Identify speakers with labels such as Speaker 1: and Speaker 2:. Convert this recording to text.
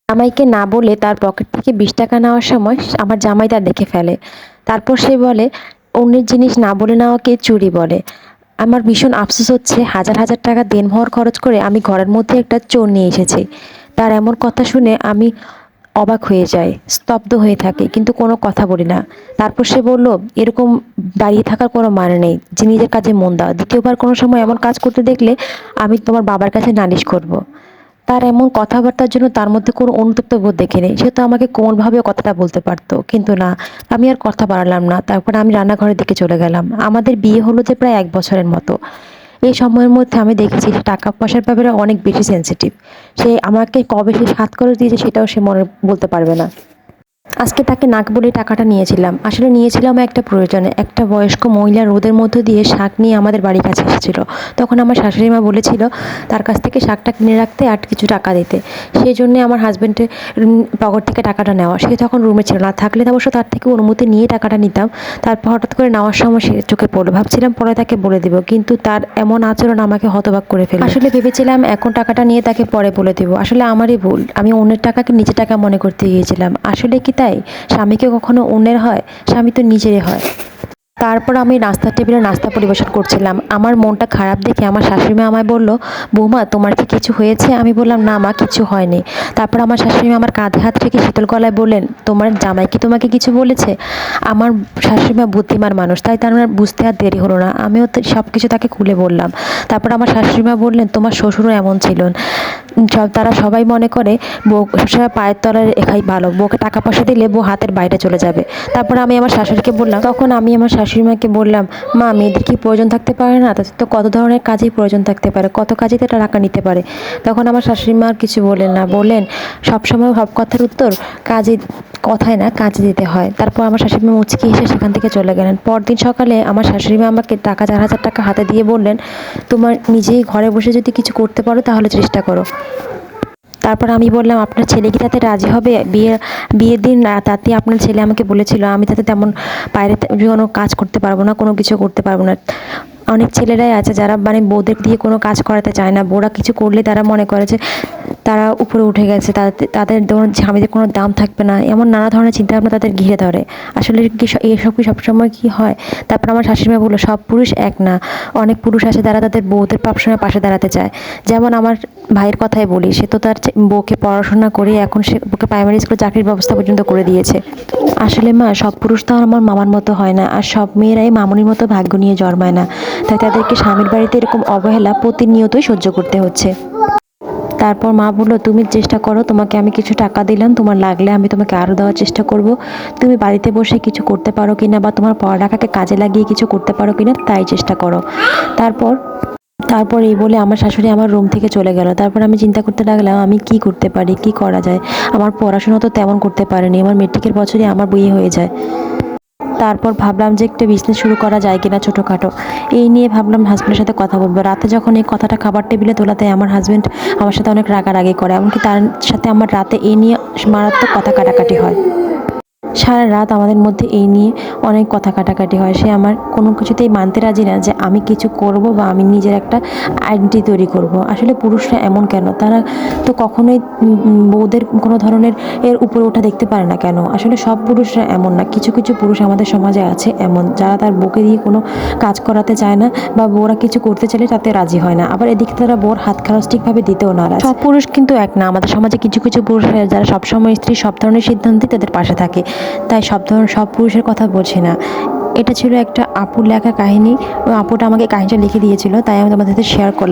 Speaker 1: জামাইকে না বলে তার পকেট থেকে 20 টাকা নেওয়ার সময় আমার জামাই তা দেখে ফেলে। তারপর সে বলে অন্যের জিনিস না বলে নেওয়াকে চুরি বলে। আমার ভীষণ আফসোস হচ্ছে, হাজার হাজার টাকা দেনমোহর খরচ করে আমি ঘরের মধ্যে একটা চোর নিয়ে এসেছি। তার এমন কথা শুনে আমি অবাক হয়ে যাই, স্তব্ধ হয়ে থাকি, কিন্তু কোনো কথা বলি না। তারপর সে বলল, এরকম দাঁড়িয়ে থাকার কোনো মানে নেই, যে নিজের কাজে মন দাও। দ্বিতীয়বার কোনো সময় এমন কাজ করতে দেখলে আমি তোমার বাবার কাছে নালিশ করব। তার এমন কথাবার্তার জন্য তার মধ্যে কোনো অনুতপ্ত বোধ দেখিনি। সে তো আমাকে কোমলভাবে কথাটা বলতে পারতো, কিন্তু না, আমি আর কথা বাড়ালাম না। তারপর আমি রান্নাঘরের দিকে চলে গেলাম। আমাদের বিয়ে হলো যে প্রায় 1 বছরের মতো। এই সময়ের মধ্যে আমি দেখেছি সে টাকা পয়সার ব্যাপারে অনেক বেশি সেনসিটিভ। সে আমাকে কবে সে হাত খরচ দিয়েছে সেটাও সে মনে বলতে পারবে না। আজকে তাকে নাক বলে টাকাটা নিয়েছিলাম, আসলে নিয়েছিলাম একটা প্রয়োজনে। একটা বয়স্ক মহিলা রোদের মধ্য দিয়ে শাক নিয়ে আমাদের বাড়ির কাছে এসেছিল। তখন আমার শাশুড়ি মা বলেছিল তার কাছ থেকে শাকটা কিনে রাখতে আর কিছু টাকা দিতে। সেই জন্যে আমার হাজব্যান্ডের পকেট থেকে টাকাটা নেওয়া। সে তখন রুমে ছিল না, থাকলে অবশ্য তার থেকে অনুমতি নিয়ে টাকাটা নিতাম। তারপর হঠাৎ করে নেওয়ার সময় সে চোখে পড়লো, ভাবছিলাম পরে তাকে বলে দেবো, কিন্তু তার এমন আচরণ আমাকে হতবাক করে ফেলে। আসলে ভেবেছিলাম এখন টাকাটা নিয়ে তাকে পরে বলে দেবো। আসলে আমারই ভুল, আমি অন্যের টাকাকে নিজের টাকা মনে করতে গিয়েছিলাম। আসলে কি তাই? স্বামীকে কখনো অন্যের হয়? স্বামী তো নিজেরই হয়। তারপর আমি নাস্তার টেবিলে নাস্তা পরিবেশন করছিলাম। আমার মনটা খারাপ দেখে আমার শাশুড়ি মা আমায় বলল, বৌমা তোমার কি কিছু হয়েছে? আমি বললাম, না মা, কিছু হয়নি। তারপর আমার শাশুড়ি মা আমার কাঁধে হাত রেখে শীতল গলায় বললেন, তোমার জামাই কি তোমাকে কিছু বলেছে? আমার শাশুড়ি মা বুদ্ধিমান মানুষ, তাই তার বুঝতে আর দেরি হলো না। আমিও সব কিছু তাকে খুলে বললাম। তারপর আমার শাশুড়ি মা বললেন, তোমার শ্বশুরও এমন ছিলেন। তারা সবাই মনে করে বউ সবসময় পায়ের তলায় রেখাই ভালো, বউকে টাকা পয়সা দিলে বউ হাতের বাইরে চলে যাবে। তারপর আমি আমার শাশুড়িকে বললাম, তখন আমি আমার শাশুড়ি মাকে বললাম, মা, মেয়েদের কি প্রয়োজন থাকতে পারে না? তাদের তো কত ধরনের কাজেই প্রয়োজন থাকতে পারে, কত কাজেই তো টাকা নিতে পারে। তখন আমার শাশুড়ি মা আর কিছু বললেন না, বললেন সবসময় সব কথার উত্তর কাজে, কথায় না কাজে দিতে হয়। তারপর আমার শাশুড়ি মা মুচকি এসে সেখান থেকে চলে গেলেন। পরদিন সকালে আমার শাশুড়ি মা আমাকে টাকা 4,000 টাকা হাতে দিয়ে বললেন, তোমার নিজেই ঘরে বসে যদি কিছু করতে পারো তাহলে চেষ্টা করো। তারপর আমি বললাম, আপনার ছেলে কি তাতে রাজি হবে? বিয়ের দিন তাতে আপনার ছেলে আমাকে বলেছিল আমি তাতে তেমন বাইরে কোনো কাজ করতে পারবো না, কোনো কিছু করতে পারবো না। অনেক ছেলেরাই আছে যারা মানে বউদের দিয়ে কোনো কাজ করাতে চায় না। বউরা কিছু করলে তারা মনে করে যে তারা উপরে উঠে গেছে, তাদের ধরুন স্বামীদের কোনো দাম থাকবে না, এমন নানা ধরনের চিন্তাভাবনা তাদের ঘিরে ধরে। আসলে কি এসব কি সবসময় কি হয়? তারপর আমার শাশুড়িমা বললো, সব পুরুষ এক না। অনেক পুরুষ আছে যারা তাদের বউদের সবসময় পাশে দাঁড়াতে চায়। যেমন আমার ভাইয়ের কথাই বলি, সে তো তার বউকে পড়াশোনা করে এখন সে ওকে প্রাইমারি স্কুলে চাকরির ব্যবস্থা পর্যন্ত করে দিয়েছে। আসলে মা, সব পুরুষ তো আর আমার মামার মতো হয় না, আর সব মেয়েরাই মামুনির মতো ভাগ্য নিয়ে জন্মায় না। তাই তাদেরকে স্বামীর বাড়িতে এরকম অবহেলা প্রতিনিয়তই সহ্য করতে হচ্ছে। তারপর মা বললো, তুমি চেষ্টা করো, তোমাকে আমি কিছু টাকা দিলাম, তোমার লাগলে আমি তোমাকে আরও দেওয়ার চেষ্টা করব। তুমি বাড়িতে বসে কিছু করতে পারো কিনা, বা তোমার পড়ালেখাকে কাজে লাগিয়ে কিছু করতে পারো কিনা, তাই চেষ্টা করো। তারপর তারপর এই বলে আমার শাশুড়ি আমার রুম থেকে চলে গেল। তারপর আমি চিন্তা করতে লাগলাম আমি কি করতে পারি, কি করা যায়। আমার পড়াশোনা তো তেমন করতে পারিনি, আমার মেট্রিকের বছরই আমার বিয়ে হয়ে যায়। তারপর ভাবলাম যে একটা বিজনেস শুরু করা যায় কিনা ছোটোখাটো। এই নিয়ে ভাবলাম হাজব্যান্ডের সাথে কথা বলবো। রাতে যখন এই কথাটা খাবার টেবিলে তোলাতে আমার হাজব্যান্ড আমার সাথে অনেক রাগারাগি করে, এমনকি তার সাথে আমার রাতে এই নিয়ে মারাত্মক কথা কাটাকাটি হয়। সারা রাত আমাদের মধ্যে এই নিয়ে অনেক কথা কাটাকাটি হয়। সে আমার কোনো কিছুতেই মানতে রাজি না যে আমি কিছু করব বা আমি নিজের একটা আইডেন্টিটি তৈরি করব। আসলে পুরুষরা এমন কেন? তারা তো কখনোই বউদের কোনো ধরনের উপরে ওঠা দেখতে পারে না কেন? আসলে সব পুরুষরা এমন না। কিছু কিছু পুরুষ আমাদের সমাজে আছে এমন, যারা তার বউকে দিয়ে কোনো কাজ করাতে চায় না, বা বউরা কিছু করতে চাইলে তাতে রাজি হয় না। আবার এদিকে তারা বউর হাত খরচ ঠিকভাবে দিতেও নারাজ। সব পুরুষ কিন্তু এক না। আমাদের সমাজে কিছু কিছু পুরুষ যারা সবসময় স্ত্রীর সব ধরনের সিদ্ধান্তই তাদের পাশে থাকে। তাই সব পুরুষের কথা বলছি না। এটা ছিল একটা আপুর লেখা কাহিনী। আপুটা আমাকে কাহিনীটা লিখে দিয়েছিল, তাই আমি তোমাদের সাথে শেয়ার করলাম।